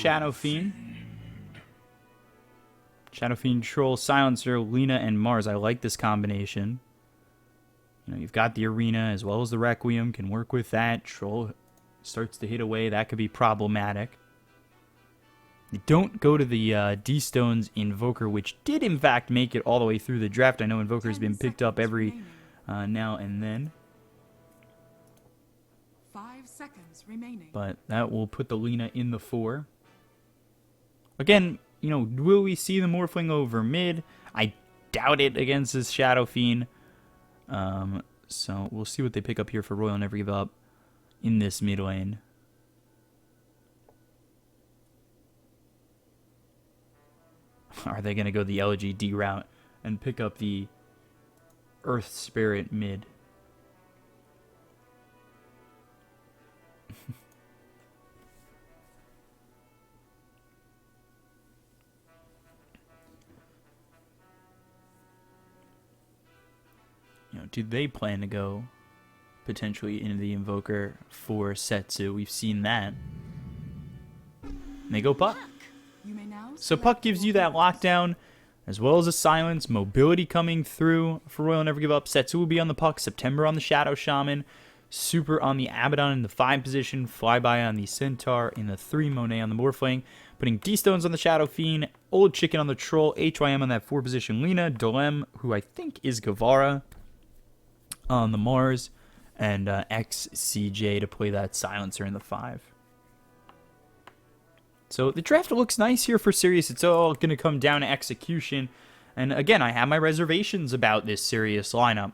Shadow Fiend. Shadow Fiend, Troll, Silencer, Lina, and Mars. I like this combination. You know, you've got the Arena as well as the Requiem. Can work with that. Troll starts to hit away. That could be problematic. You don't go to the D-Stones Invoker, which did in fact make it all the way through the draft. I know Invoker's been picked up every now and then. 5 seconds remaining. But that will put the Lina in the 4. Again, you know, will we see the Morphling over mid? I doubt it against this Shadow Fiend. So we'll see what they pick up here for Royal Never Give Up in this mid lane. Are they going to go the LGD route and pick up the Earth Spirit mid? You know, do they plan to go potentially into the Invoker for Setsu? We've seen that. And they go Puck. So Puck gives you that lockdown, as well as a silence, mobility coming through for Royal Never Give Up. Setsu will be on the Puck, September on the Shadow Shaman, Super on the Abaddon in the 5 position, Flyby on the Centaur in the 3, Monet on the Morphling, putting D-Stones on the Shadow Fiend, Old Chicken on the Troll, HYM on that 4 position, Lina, Dolem, who I think is Guevara, on the Mars, and XCJ to play that Silencer in the 5. So the draft looks nice here for Sirius. It's all going to come down to execution. And again, I have my reservations about this Sirius lineup.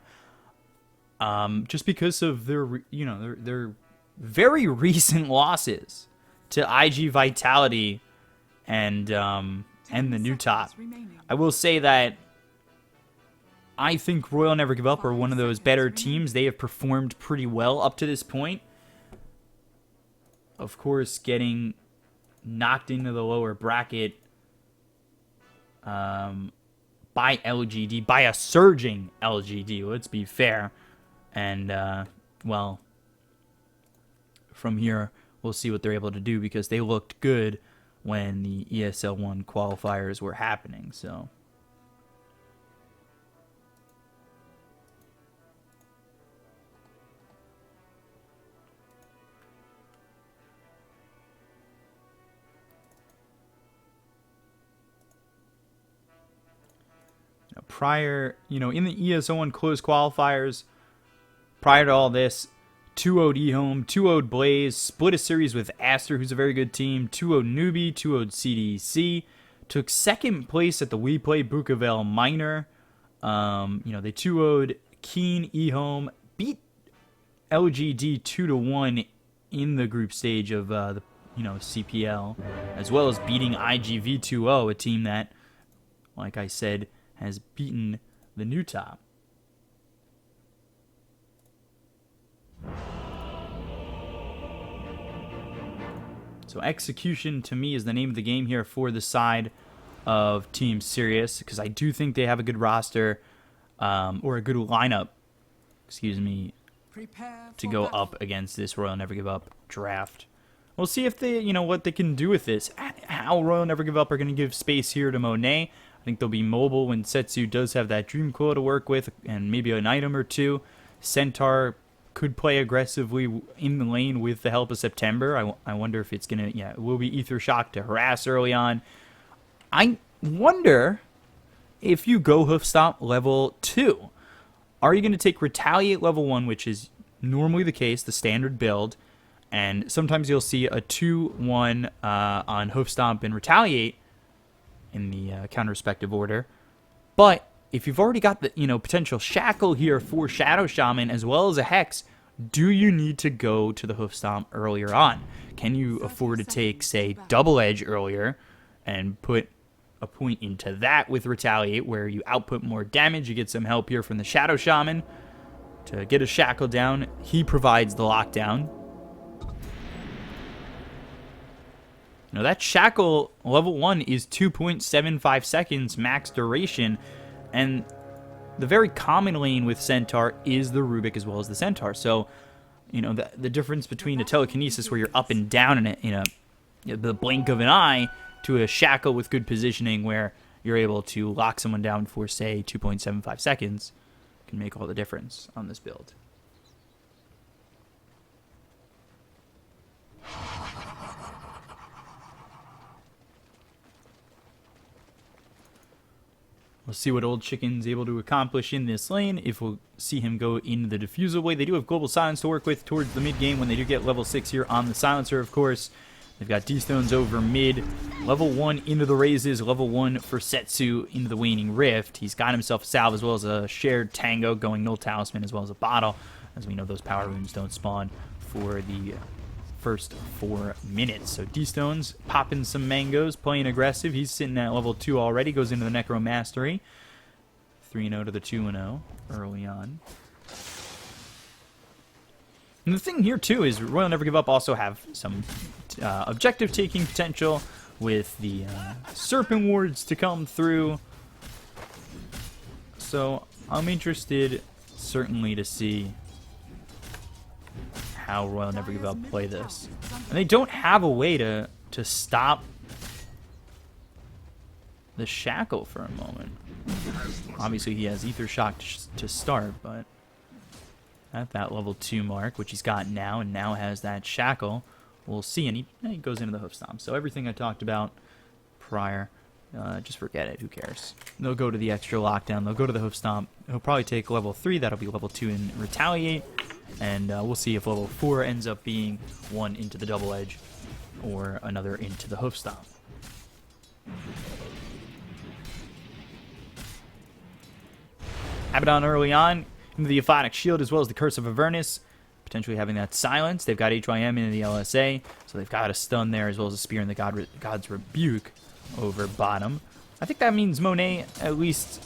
Just because of their, you know, their very recent losses to IG Vitality and the new top. I will say that I think Royal Never Give Up are one of those better teams. They have performed pretty well up to this point. Of course, getting knocked into the lower bracket by LGD, by a surging LGD, let's be fair. And, well, from here, we'll see what they're able to do, because they looked good when the ESL 1 qualifiers were happening, so. Prior, you know, in the ESO1 closed qualifiers, prior to all this, 2-0'd eHome, 2-0'd Blaze, split a series with Aster, who's a very good team, 2-0'd Newbie, 2-0'd CDC, took second place at the We Play Bukavel Minor. You know, they 2-0'd Keen, eHome, beat LGD 2-1 in the group stage of the, you know, CPL, as well as beating IGV 2-0, a team that, like I said, has beaten the new top. So execution, to me, is the name of the game here for the side of Team Sirius, because I do think they have a good roster, or a good lineup, excuse me, to go up against this Royal Never Give Up draft. We'll see if they, you know, what they can do with this. How Royal Never Give Up are going to give space here to Monet. I think they'll be mobile when Setsu does have that Dream Coil to work with, and maybe an item or two. Centaur could play aggressively in the lane with the help of September. I wonder if it's going to, yeah, it will be Ether Shock to harass early on. I wonder if you go Hoofstomp level 2. Are you going to take Retaliate level 1, which is normally the case, the standard build, and sometimes you'll see a 2-1 on Hoofstomp and Retaliate in the counter-respective order. But if you've already got the, you know, potential Shackle here for Shadow Shaman as well as a Hex, do you need to go to the Hoofstomp earlier on? Can you afford to take, say, Double Edge earlier and put a point into that with Retaliate, where you output more damage, you get some help here from the Shadow Shaman to get a Shackle down. He provides the lockdown. Now that Shackle level 1 is 2.75 seconds max duration, and the very common lane with Centaur is the Rubik as well as the Centaur. So, you know, the difference between a telekinesis where you're up and down in a the blink of an eye to a shackle with good positioning where you're able to lock someone down for, say, 2.75 seconds can make all the difference on this build. We'll see what Old Chicken's able to accomplish in this lane, if we'll see him go in the diffusal way. They do have Global Silence to work with towards the mid-game when they do get level 6 here on the Silencer, of course. They've got D-Stones over mid, level 1 into the Raises, level 1 for Setsu into the Waning Rift. He's got himself a salve as well as a shared Tango going Null Talisman as well as a bottle. As we know, those power runes don't spawn for the first 4 minutes. So D-Stones popping some mangoes, playing aggressive. He's sitting at level 2 already, goes into the Necro Mastery. 3-0 to the 2-0 early on. And the thing here, too, is Royal Never Give Up also have some objective-taking potential with the Serpent Wards to come through. So I'm interested, certainly, to see how Royal Never Give Up play this. And they don't have a way to stop the Shackle for a moment. Obviously, he has Ether Shock to start, but at that level 2 mark, which he's got now, and now has that Shackle, we'll see. And he goes into the Hoof Stomp. So everything I talked about prior, just forget it. Who cares? They'll go to the extra lockdown. They'll go to the Hoof Stomp. He'll probably take level 3. That'll be level 2 in Retaliate. And we'll see if level 4 ends up being one into the Double Edge or another into the Hoof Stomp. Abaddon early on into the Aphotic Shield as well as the Curse of Avernus, potentially having that silence. They've got HYM into the LSA, so they've got a stun there as well as a Spear in the God's Rebuke over bottom. I think that means Monet, at least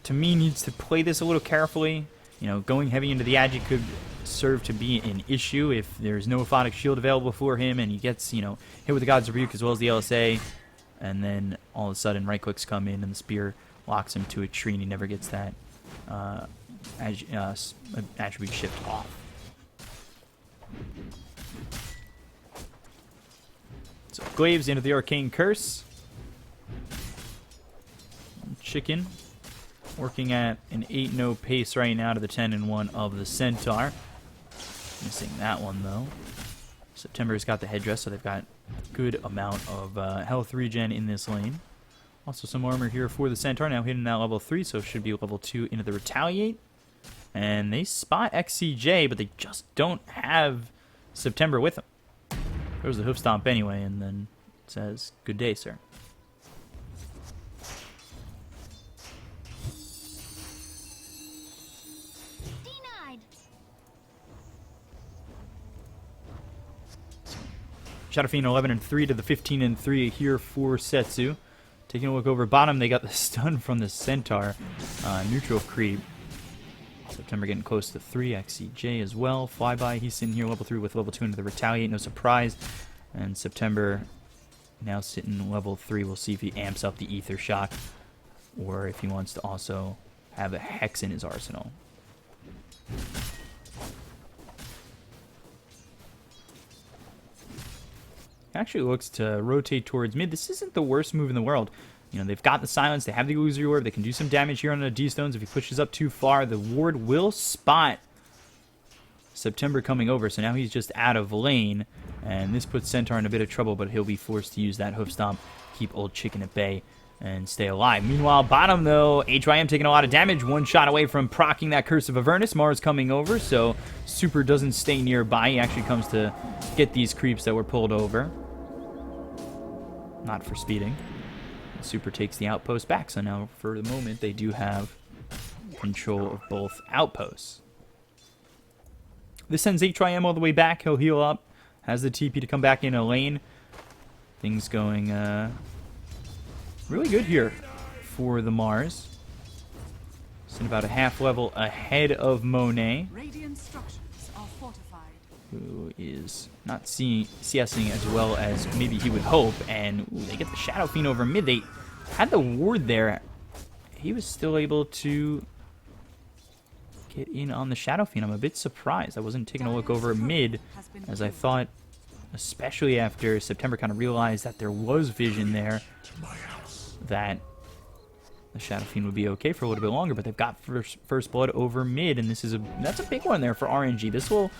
to me, needs to play this a little carefully. You know, going heavy into the Agi could serve to be an issue if there's no Aphotic Shield available for him and he gets, you know, hit with the God's Rebuke as well as the LSA, and then all of a sudden right clicks come in and the Spear locks him to a tree and he never gets that attribute shift off. So Glaives into the Arcane Curse. Chicken working at an 8-0 pace right now to the 10-1 of the Centaur. Missing that one though. September's got the headdress, so they've got a good amount of health regen in this lane. Also some armor here for the Centaur, now hitting that level 3, so it should be level 2 into the Retaliate. And they spot XCJ, but they just don't have September with them. There's the Hoof Stomp anyway, and then it says, "Good day, sir." Denied. Shadow Fiend 11-3 to the 15-3 here for Setsu. Taking a look over bottom, they got the stun from the Centaur. Neutral creep. September getting close to 3. XCJ as well. Flyby, he's sitting here level 3 with level 2 into the Retaliate. No surprise. And September now sitting level 3. We'll see if he amps up the Ether Shock or if he wants to also have a Hex in his arsenal. Actually looks to rotate towards mid. This isn't the worst move in the world. You know, they've got the silence, they have the illusory orb, they can do some damage here on the D-Stones. If he pushes up too far, the ward will spot September coming over, so now he's just out of lane, and this puts Centaur in a bit of trouble, but he'll be forced to use that Hoof Stomp, keep Old Chicken at bay, and stay alive. Meanwhile, bottom, though, HYM taking a lot of damage, one shot away from proccing that Curse of Avernus. Mars coming over, so Super doesn't stay nearby. He actually comes to get these creeps that were pulled over. Not for speeding. Super takes the outpost back, so now for the moment they do have control of both outposts. This sends HYM all the way back. He'll heal up, has the TP to come back in a lane. Things going really good here for the Mars. Sitting about a half level ahead of Monet, Radiant structures are fortified. who is not CSing as well as maybe he would hope, and they get the Shadow Fiend over mid. They had the ward there. He was still able to get in on the Shadow Fiend. I'm a bit surprised. I wasn't taking a look over mid, as I thought especially after September kind of realized that there was vision there, that the Shadow Fiend would be okay for a little bit longer, but they've got first blood over mid, and that's a big one there for RNG. This will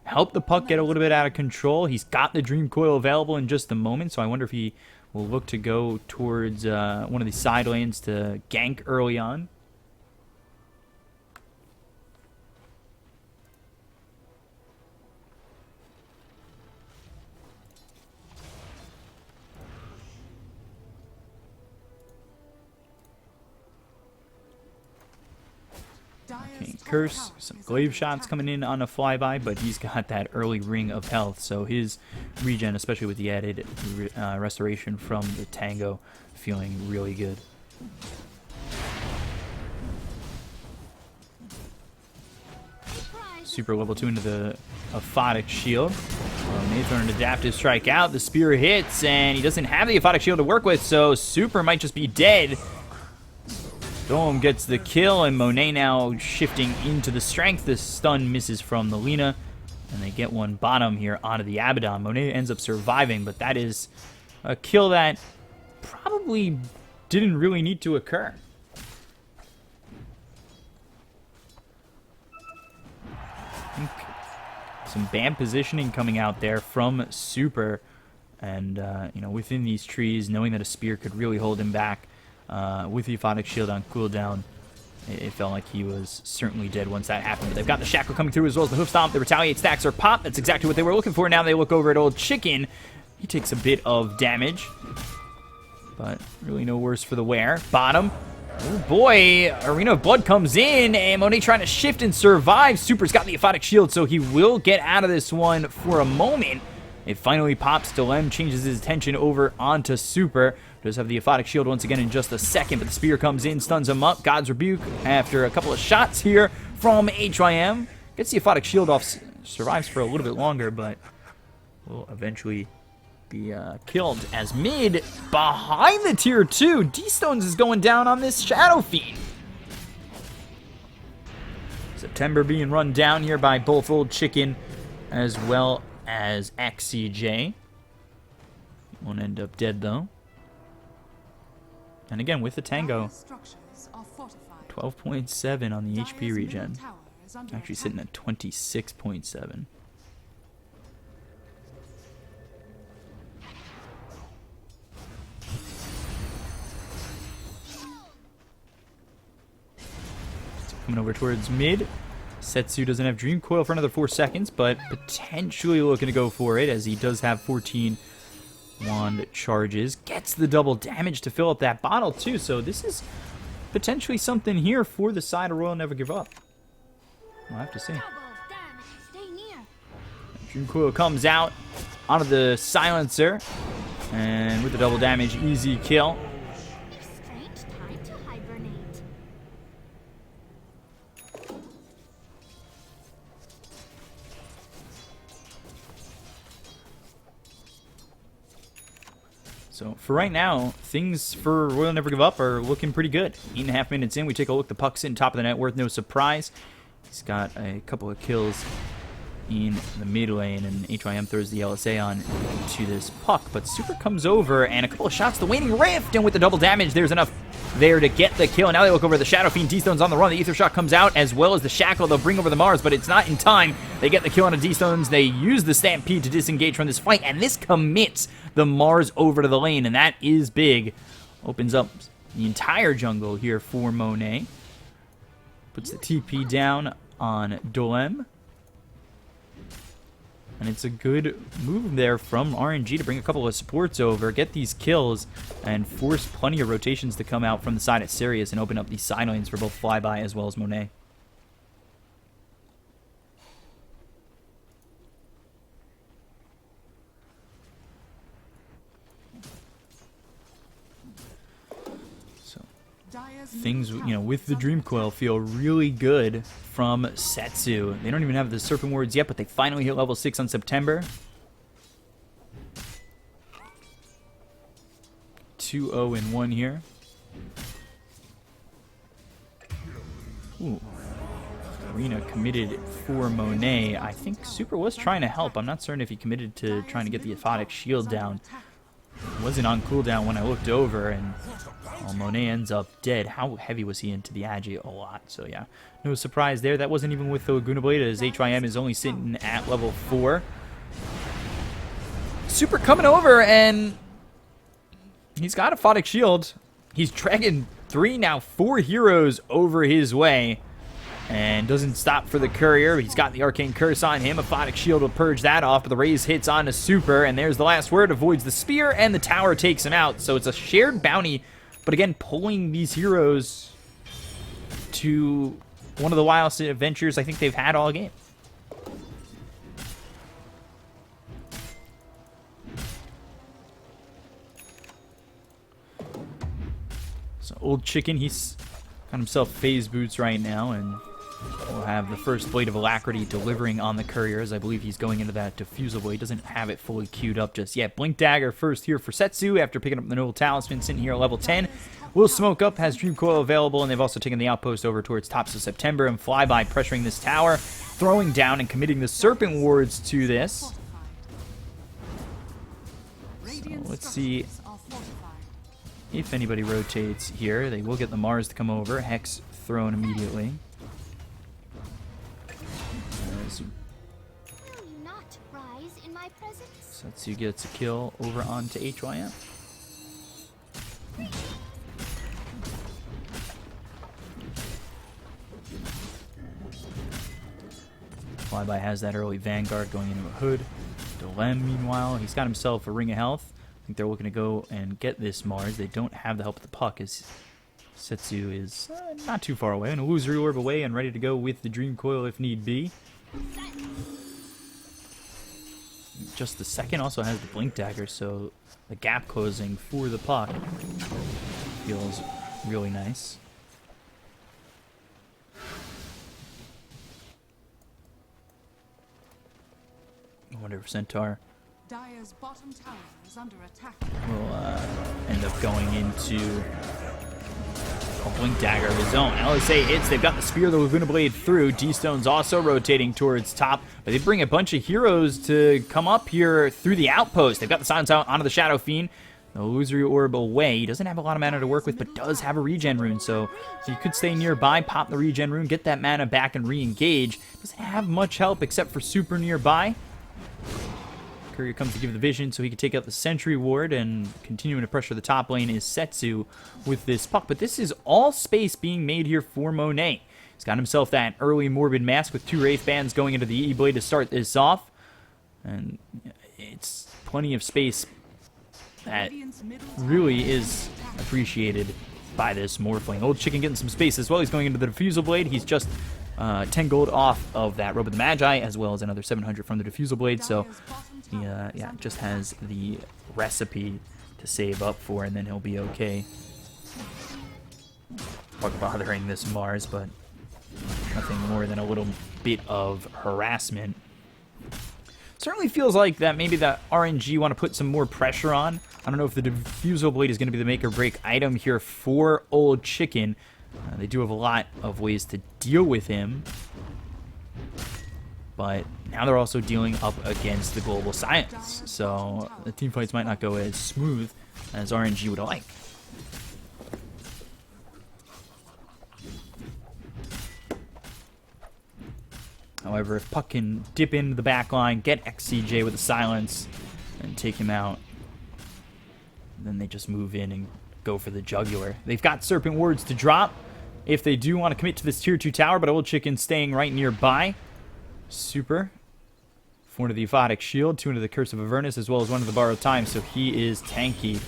help the puck get a little bit out of control. He's got the Dream Coil available in just a moment, so I wonder if he will look to go towards one of the side lanes to gank early on. Okay, Curse, some glaive shots coming in on a flyby, but he's got that early ring of health, so his regen, especially with the added restoration from the Tango, feeling really good. Super level 2 into the Aphotic Shield. Nathan an adaptive strike out, the spear hits, and he doesn't have the Aphotic Shield to work with, so Super might just be dead. Dome gets the kill, and Monet now shifting into the strength. The stun misses from the Lina, and they get one bottom here onto the Abaddon. Monet ends up surviving, but that is a kill that probably didn't really need to occur. I think some bad positioning coming out there from Super, and you know, within these trees, knowing that a spear could really hold him back. With the Aphotic Shield on cooldown, it felt like he was certainly dead once that happened. But they've got the Shackle coming through as well as the Hoof Stomp. The Retaliate stacks are popped. That's exactly what they were looking for. Now they look over at Old Chicken. He takes a bit of damage, but really no worse for the wear. Bottom. Oh boy, Arena of Blood comes in, and Monet trying to shift and survive. Super's got the Aphotic Shield, so he will get out of this one for a moment. It finally pops. Dilem changes his attention over onto Super. Does have the Aphotic Shield once again in just a second, but the spear comes in, stuns him up. God's Rebuke after a couple of shots here from HYM. Gets the Aphotic Shield off, survives for a little bit longer, but will eventually be killed as mid behind the tier 2. D-Stones is going down on this Shadow Fiend. September being run down here by both Old Chicken as well as XCJ. Won't end up dead though. And again, with the Tango, 12.7 on the HP regen. Actually sitting at 26.7. So coming over towards mid. Setsu doesn't have Dream Coil for another 4 seconds, but potentially looking to go for it as he does have 14 wand charges. Gets the double damage to fill up that bottle too, so this is potentially something here for the side of Royal Never Give Up. We'll have to see. Dream Coil comes out onto the silencer, and with the double damage, easy kill. So for right now, things for Royal Never Give Up are looking pretty good. 8.5 minutes in, we take a look. The puck's in top of the net, worth no surprise. He's got a couple of kills in the mid lane, and HYM throws the LSA on to this puck. But Super comes over, and a couple of shots. The Waning Rift, and with the double damage, there's enough there to get the kill. Now they look over the Shadow Fiend. D-Stone's on the run. The Ether Shot comes out, as well as the Shackle. They'll bring over the Mars, but it's not in time. They get the kill on the D-Stones. They use the Stampede to disengage from this fight, and this commits the Mars over to the lane, and that is big. Opens up the entire jungle here for Monet. Puts the TP down on Dolem. And it's a good move there from RNG to bring a couple of supports over, get these kills, and force plenty of rotations to come out from the side of Sirius and open up these side lanes for both Flyby as well as Monet. Things, you know, with the Dream Coil feel really good from Setsu. They don't even have the Serpent Wards yet, but they finally hit level 6 on September. 2-0-1 here. Ooh. arena committed for Monet. I think Super was trying to help. I'm not certain if he committed to trying to get the Aphotic Shield down. It wasn't on cooldown when I looked over, and well, Monet ends up dead. How heavy was he into the Agi? A lot. So yeah, no surprise there. That wasn't even with the Laguna Blade, as HYM is only sitting at level 4. Super coming over, and he's got a Aphotic Shield. He's dragging 3, now 4 heroes over his way. And doesn't stop for the courier. He's got the Arcane Curse on him. Aphotic Shield will purge that off, but the raise hits onto Super, and there's the last word. Avoids the spear, and the tower takes him out. So it's a shared bounty, but again, pulling these heroes to one of the wildest adventures I think they've had all game. So Old Chicken, he's got himself phase boots right now, and we'll have the first Blade of Alacrity delivering on the courier, as I believe he's going into that Diffusal He doesn't have it fully queued up just yet. Blink Dagger first here for Setsu after picking up the Noble Talisman, sitting here at level 10. Will Smoke Up has Dream Coil available, and they've also taken the Outpost over towards tops of September, and Flyby pressuring this tower, throwing down and committing the Serpent Wards to this. So let's see if anybody rotates here. They will get the Mars to come over. Hex thrown immediately. Setsu gets a kill over onto HYM. Flyby has that early Vanguard going into a Hood. Dolem, meanwhile, he's got himself a Ring of Health. I think they're looking to go and get this Mars. They don't have the help of the puck, as Setsu is not too far away. An Illusory Orb away and ready to go with the Dream Coil if need be. Just the second also has the Blink Dagger, so the gap closing for the puck feels really nice. I wonder if Centaur Dire's bottom tower is under attack. will end up going into a Blink Dagger of his own. LSA hits. They've got the Spear of the Laguna Blade through. D-Stone's also rotating towards top, but they bring a bunch of heroes to come up here through the Outpost. They've got the Silence out onto the Shadow Fiend. The Illusory Orb away. He doesn't have a lot of mana to work with, but does have a regen rune, so he could stay nearby, pop the regen rune, get that mana back, and re-engage. Doesn't have much help except for Super nearby. Courier comes to give the vision so he can take out the Sentry Ward, and continuing to pressure the top lane is Setsu with this puck. But this is all space being made here for Monet. He's got himself that early Morbid Mask with 2 Wraith Bands going into the E-Blade to start this off. And it's plenty of space that really is appreciated by this Morphling. Old Chicken getting some space as well. He's going into the Diffusal Blade. He's just 10 gold off of that Robe of the Magi, as well as another 700 from the Diffusal Blade. So he yeah, just has the recipe to save up for, and then he'll be okay. Fuck bothering this Mars, but nothing more than a little bit of harassment. Certainly feels like that maybe the RNG want to put some more pressure on. I don't know if the Diffusal Blade is going to be the make or break item here for Old Chicken. They do have a lot of ways to deal with him, but now they're also dealing up against the Global Science, so the team fights might not go as smooth as RNG would like. However, if Puck can dip into the back line, get XCJ with a silence, and take him out, then they just move in and go for the jugular. They've got Serpent Wards to drop if they do want to commit to this tier 2 tower, but Old Chicken staying right nearby. Super. 4 into the Aphotic Shield, 2 into the Curse of Avernus, as well as 1 into the Borrowed Time, so he is tanky.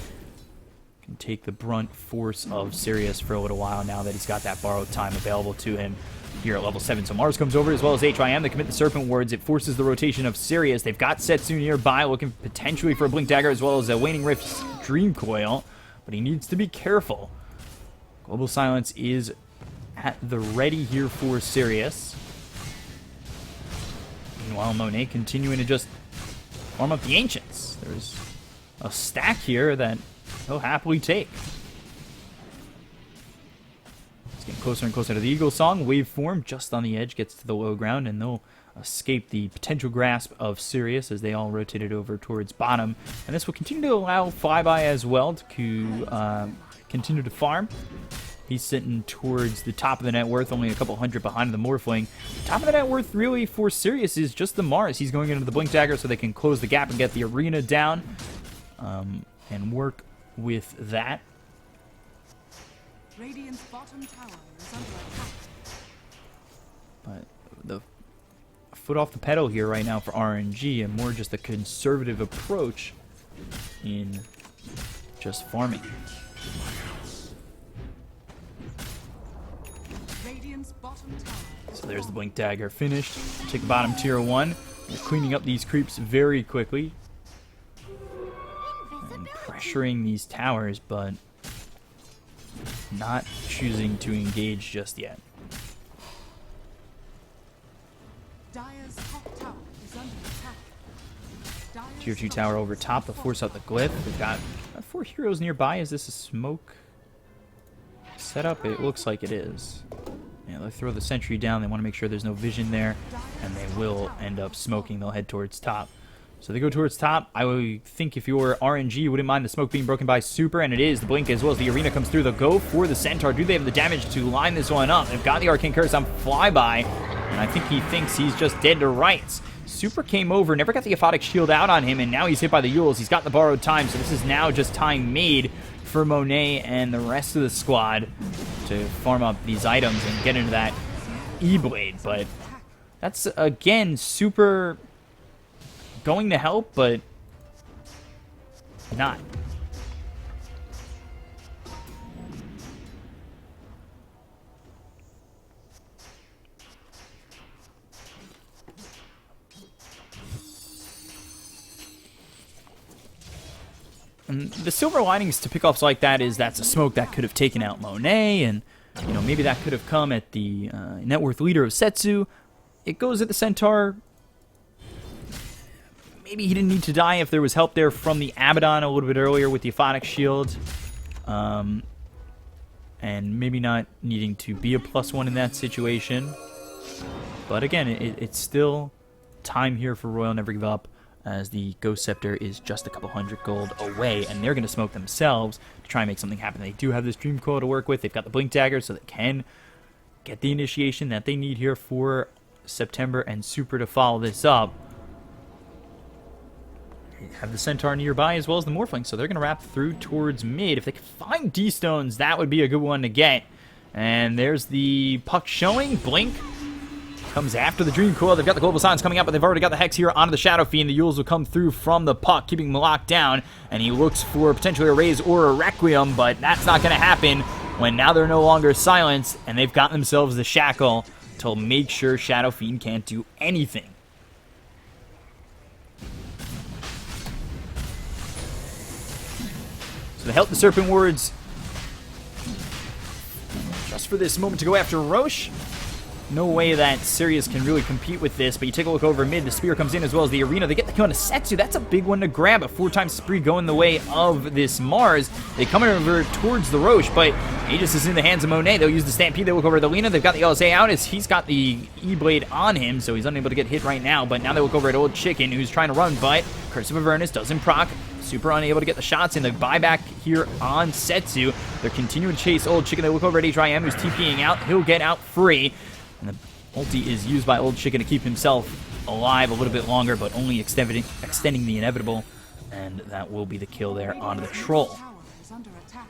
Can take the brunt force of Sirius for a little while now that he's got that Borrowed Time available to him here at level 7. So Mars comes over, as well as HYM. They commit the Serpent Wards. It forces the rotation of Sirius. They've got Setsu nearby, looking potentially for a Blink Dagger, as well as a Waning Rift's Dream Coil, but he needs to be careful. Global Silence is at the ready here for Sirius. Meanwhile, Monet continuing to just farm up the Ancients. There's a stack here that he'll happily take. He's Getting closer and closer to the Eagle Song. Waveform just on the edge gets to the low ground, and they'll escape the potential grasp of Sirius as they all rotated over towards bottom. And this will continue to allow Flyby as well to continue to farm. He's sitting towards the top of the net worth, only a couple hundred behind the Morphling. Top of the net worth really for Sirius is just the Mars. He's going into the Blink Dagger so they can close the gap and get the arena down and work with that. Radiant's bottom tower is under attack. But the foot off the pedal here right now for RNG, and more just a conservative approach in just farming. Radiant's bottom tower. So there's the Blink Dagger finished. Take the bottom tier 1. We're cleaning up these creeps very quickly. And pressuring these towers, but not choosing to engage just yet. Dire's top tower is under attack. Dire's Tier 2 tower over top to force out the glyph. We've got 4 heroes nearby. Is this a smoke setup? It looks like it is. Yeah, they'll throw the sentry down. They want to make sure there's no vision there, and they will end up smoking. They'll head towards top. So they go towards top. I would think if you're RNG, you wouldn't mind the smoke being broken by Super, and it is. The Blink as well as the arena comes through. They'll go for the Centaur. Do they have the damage to line this one up? They've got the Arcane Curse on Flyby, and I think he thinks he's just dead to rights. Super came over, never got the Aphotic Shield out on him, and now he's hit by the Yules. He's got the borrowed time, so this is now just time made for Monet and the rest of the squad to farm up these items and get into that E-Blade. But that's, again, Super going to help, but not. And the silver linings to pickoffs like that is that's a smoke that could have taken out Monet, and you know maybe that could have come at the net worth leader of Setsu. It goes at the Centaur. Maybe he didn't need to die if there was help there from the Abaddon a little bit earlier with the Aphotic Shield. And maybe not needing to be a +1 in that situation. But again, it's still time here for Royal Never Give Up, as the Ghost Scepter is just a couple hundred gold away, and they're going to smoke themselves to try and make something happen. They do have this Dream Coil to work with. They've got the Blink Dagger, so they can get the initiation that they need here for September and Super to follow this up. They have the Centaur nearby as well as the Morphling, so they're going to wrap through towards mid. If they can find D-Stones, that would be a good one to get. And there's the puck showing. Blink comes after the Dream Coil. They've got the Global Silence coming up, but they've already got the Hex here onto the Shadow Fiend. The Yules will come through from the puck, keeping him locked down, and he looks for potentially a Raise or a Requiem, but that's not going to happen when now they're no longer silenced, and they've got themselves the Shackle to make sure Shadow Fiend can't do anything. So they help the Serpent Wards just for this moment to go after Roche. No way that Sirius can really compete with this, but you take a look over mid, the Spear comes in as well as the Arena. They get the kill on a Setsu. That's a big one to grab. A 4-time spree going the way of this Mars. They come over towards the Roche, but Aegis is in the hands of Monet. They'll use the Stampede. They look over at the Lena. They've got the LSA out as he's got the E-Blade on him, so he's unable to get hit right now. But now they look over at Old Chicken, who's trying to run, but Curse of Avernus doesn't proc. Super unable to get the shots in. The buyback here on Setsu. They're continuing to chase Old Chicken. They look over at HIM, who's TPing out. He'll get out free. And the ulti is used by Old Chicken to keep himself alive a little bit longer, but only extending the inevitable. And that will be the kill there on the Troll. Tower is under attack.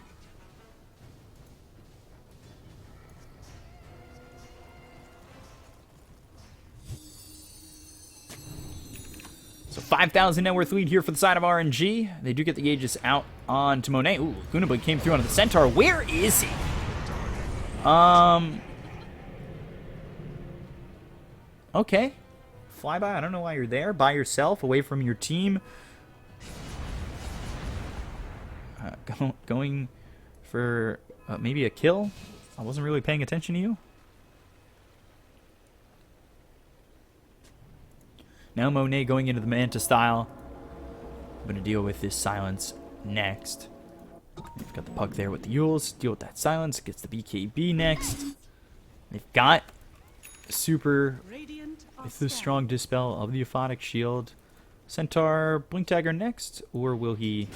So 5,000 net worth lead here for the side of RNG. They do get the Aegis out onto Monet. Ooh, Gunablade came through onto the Centaur. Where is he? Okay. Flyby, I don't know why you're there. By yourself, away from your team. Going for maybe a kill. I wasn't really paying attention to you. Now Monet going into the Manta style. I'm going to deal with this silence next. We've got the puck there with the Yules. Deal with that silence. Gets the BKB next. They've got super Radiant are with the scared. strong dispel of the Aphotic Shield. Centaur Blink Dagger next, or will he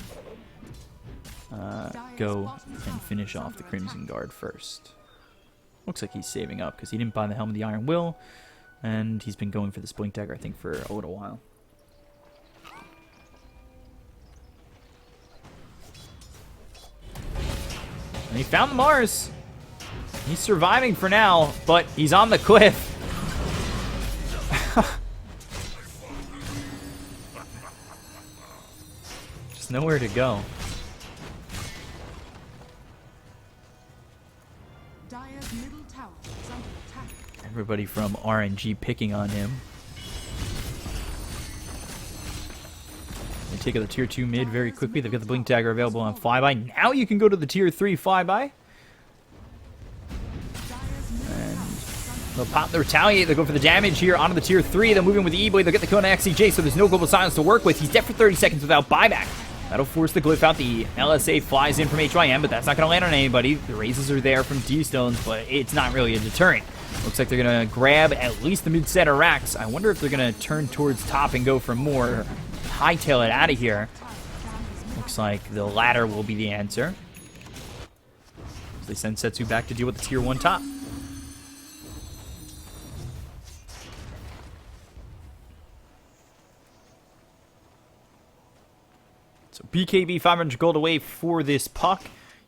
go and finish off the Crimson Guard first? Looks like he's saving up because he didn't buy the Helm of the Iron Will, and he's been going for this Blink Dagger, I think, for a little while. And he found the Mars. He's surviving for now, but he's on the cliff. Just nowhere to go. Dire's middle tower is under attack. Everybody from RNG picking on him. They take out the tier 2 mid very quickly. They've got the Blink Dagger available on Flyby. Now you can go to the tier 3 Flyby. They'll pop the Retaliate. They'll go for the damage here onto the tier 3. They'll move in with the E-Blade. They'll get the kill on XCJ, so there's no Global Silence to work with. He's dead for 30 seconds without buyback. That'll force the glyph out. The LSA flies in from HYM, but that's not going to land on anybody. The raises are there from D-Stones, but it's not really a deterrent. Looks like they're going to grab at least the mid-set of racks. I wonder if they're going to turn towards top and go for more. Hightail it out of here. Looks like the latter will be the answer. So they send Setsu back to deal with the tier 1 top. So BKB 500 gold away for this puck.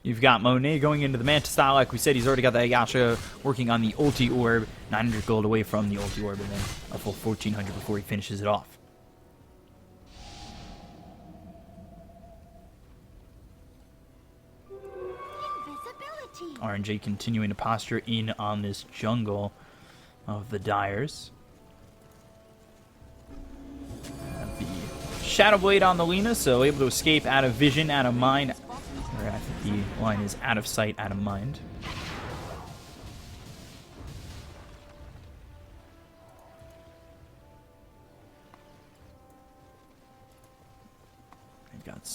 You've got Monet going into the Manta style. Like we said, he's already got that Yasha working on the ulti orb. 900 gold away from the ulti orb, and then a full 1400 before he finishes it off. Invisibility. RNJ continuing to posture in on this jungle of the Dyers. Have the Shadow Blade on the Lina, so able to escape out of vision, out of mind. Or I think the line is out of sight, out of mind. They've got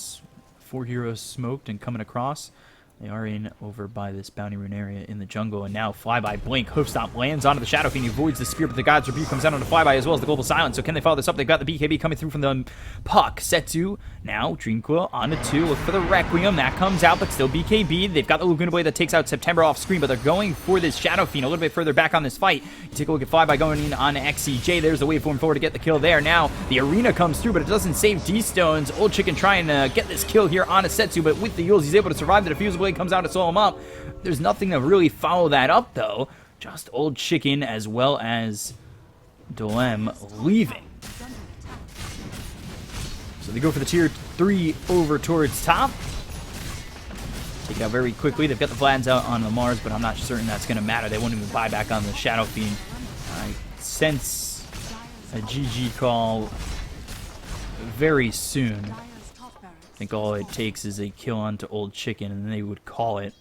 4 heroes smoked and coming across. They are in over by this Bounty Rune area in the jungle, and now Flyby Blink. Hoofstomp lands onto the Shadow Fiend. He avoids the spear, but the God's Rebuke comes out on the Flyby as well as the Global Silence. So can they follow this up? They've got the BKB coming through from the puck. Setsu now Dreamcoil onto 2. Look for the Requiem. That comes out, but still BKB. They've got the Laguna Blade that takes out September off screen, but they're going for this Shadow Fiend a little bit further back on this fight. You take a look at Flyby going in on XCJ. There's the wave forward to get the kill there. Now the Arena comes through, but it doesn't save D-Stones. Old Chicken trying to get this kill here on a Setsu, but with the Yules, he's able to survive. The Diffusal Blade comes out to slow him up. There's nothing to really follow that up, though. Just Old Chicken as well as Dolem leaving. So they go for the tier 3 over towards top. Take it out very quickly. They've got the Vlads out on the Mars, but I'm not certain that's going to matter. They won't even buy back on the Shadow Fiend. I sense a GG call very soon. Dire's top barracks I think all it takes is a kill onto Old Chicken, and they would call it.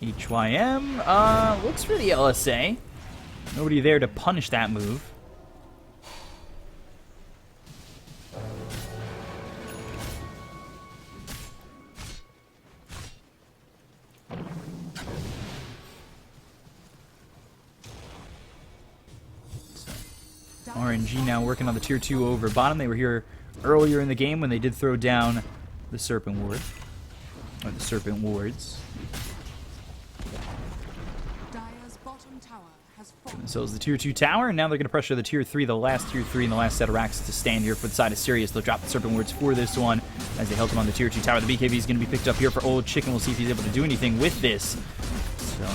HYM looks for the LSA. Nobody there to punish that move. RNG now working on the tier 2 over bottom. They were here earlier in the game when they did throw down the Serpent Ward. Or the Serpent Wards. Dire's bottom tower has fallen. Themselves the tier 2 tower, and now they're going to pressure the tier 3, the last tier 3 and the last set of racks to stand here for the side of Sirius. They'll drop the Serpent Wards for this one as they held him on the tier 2 tower. The BKB is going to be picked up here for Old Chicken. We'll see if he's able to do anything with this. So,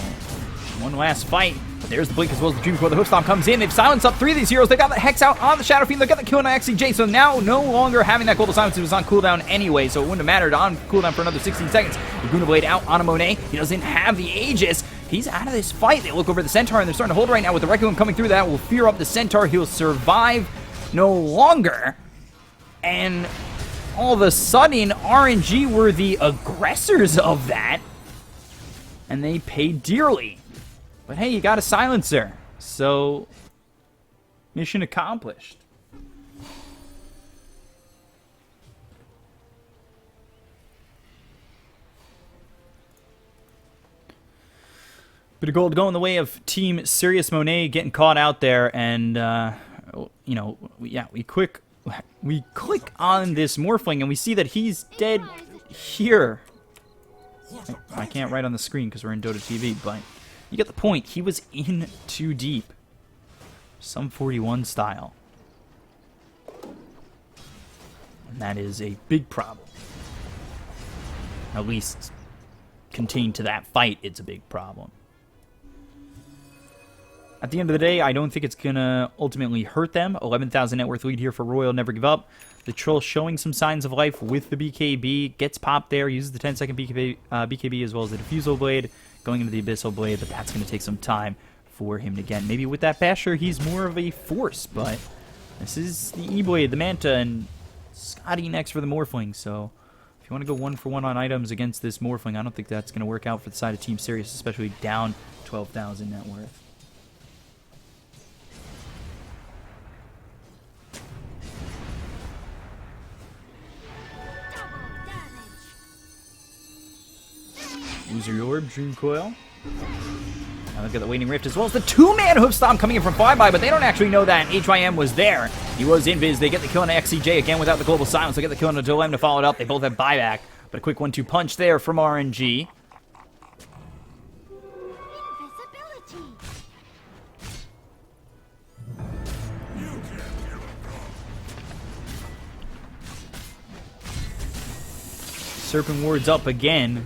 one last fight. But there's the Blink as well as the Dreamcoil. The Hoofstomp comes in. They've silenced up 3 of these heroes. They got the Hex out on the Shadow Fiend. They got the kill on XCJ. So now no longer having that Global Silence. It was on cooldown anyway, so it wouldn't have mattered. On cooldown for another 16 seconds. Laguna Blade out on a Monet. He doesn't have the Aegis. He's out of this fight. They look over the Centaur, and they're starting to hold right now with the Requiem coming through. That will fear up the Centaur. He'll survive no longer. And all of a sudden, RNG were the aggressors of that. And they paid dearly. But hey, you got a silencer. So, mission accomplished. Bit of gold going the way of Team Serious. Monet getting caught out there, and you know, we click on this Morphling, and we see that he's dead here. I can't write on the screen because we're in Dota TV, but you get the point. He was in too deep. Some 41 style. And that is a big problem. At least contained to that fight, it's a big problem. At the end of the day, I don't think it's going to ultimately hurt them. 11,000 net worth lead here for Royal. Never give up. The Troll showing some signs of life with the BKB. Gets popped there. Uses the 10-second BKB as well as the Diffusal Blade. Going into the Abyssal Blade, but that's going to take some time for him to get. Maybe with that Basher, he's more of a force, but this is the E-Blade, the Manta, and Scotty next for the Morphling. So if you want to go 1-for-1 on items against this Morphling, I don't think that's going to work out for the side of Team Serious, especially down 12,000 net worth. Loser your orb, Dream Coil. Now look at the Waiting Rift as well as the two-man Hoofstomp coming in from Flyby, but they don't actually know that HYM was there. He was invis. They get the kill on XCJ again without the Global Silence. They get the kill on the Dolem to follow it up. They both have buyback, but a quick 1-2 punch there from RNG. Invisibility. Serpent Ward's up again.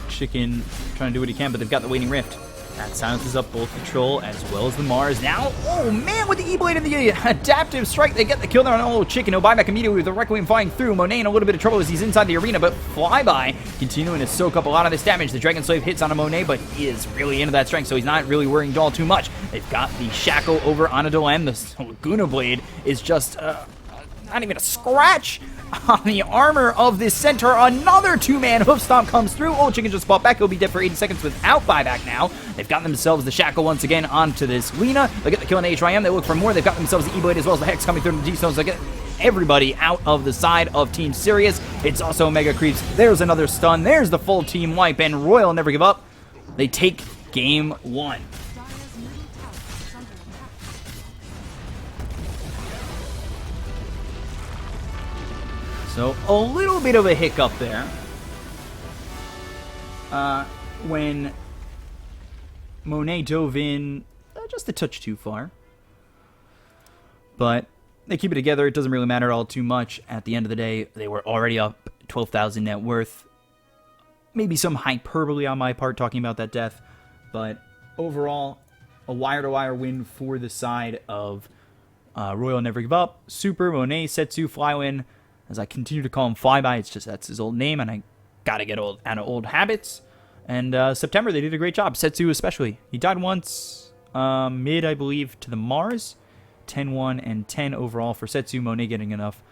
Chicken trying to do what he can, but they've got the Waiting Rift. That silences up both the Troll as well as the Mars. Now, oh man, with the E-Blade and the Adaptive Strike, they get the kill there on Old Chicken. No buyback immediately with the Requiem flying through. Monet in a little bit of trouble as he's inside the arena, but Flyby continuing to soak up a lot of this damage. The Dragon Slave hits on a Monet, but he is really into that strength, so he's not really worrying all too much. They've got the Shackle over on a Dolem. The Laguna Blade is just not even a scratch on the armor of this centaur. Another two-man hoof stomp comes through. Old Chicken just fought back. He'll be dead for 80 seconds without buyback now. They've got themselves the Shackle once again onto this Lina. They get the kill on the HYM. They look for more. They've got themselves the E-Blade as well as the Hex coming through the D-Stones. They get everybody out of the side of Team Serious. It's also Mega Creeps. There's another stun. There's the full team wipe, and Royal never give up. They take game one. Dire's middle tower is under attack. So a little bit of a hiccup there when Monet dove in just a touch too far. But they keep it together. It doesn't really matter all too much. At the end of the day, they were already up 12,000 net worth. Maybe some hyperbole on my part talking about that death. But overall, a wire-to-wire win for the side of Royal Never Give Up. Super, Monet, Setsu, Flywin. As I continue to call him Flyby, it's just that's his old name, and I gotta get out of old habits. And September, they did a great job. Setsu especially. He died once, mid, I believe, to the Mars. 10-1 and 10 overall for Setsu. Monet getting enough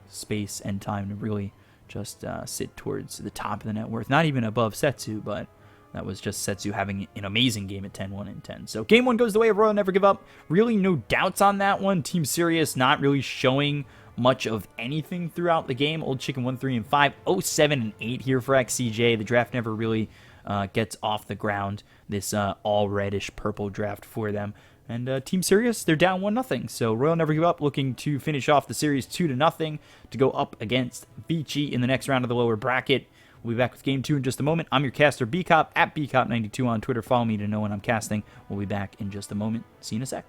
space and time to really just sit towards the top of the net worth. Not even above Setsu, but that was just Setsu having an amazing game at 10-1 and 10. So game one goes the way of Royal Never Give Up. Really no doubts on that one. Team Serious not really showing much of anything throughout the game. Old Chicken 1-3 and 5, 0-7 and 8 here for XCJ. The draft never really gets off the ground. This all reddish purple draft for them. And Team Serious, they're down 1-0. So Royal Never Give Up looking to finish off the series 2-0 to go up against Vici in the next round of the lower bracket. We'll be back with game 2 in just a moment. I'm your caster, BCop, at BCop92 on Twitter. Follow me to know when I'm casting. We'll be back in just a moment. See you in a sec.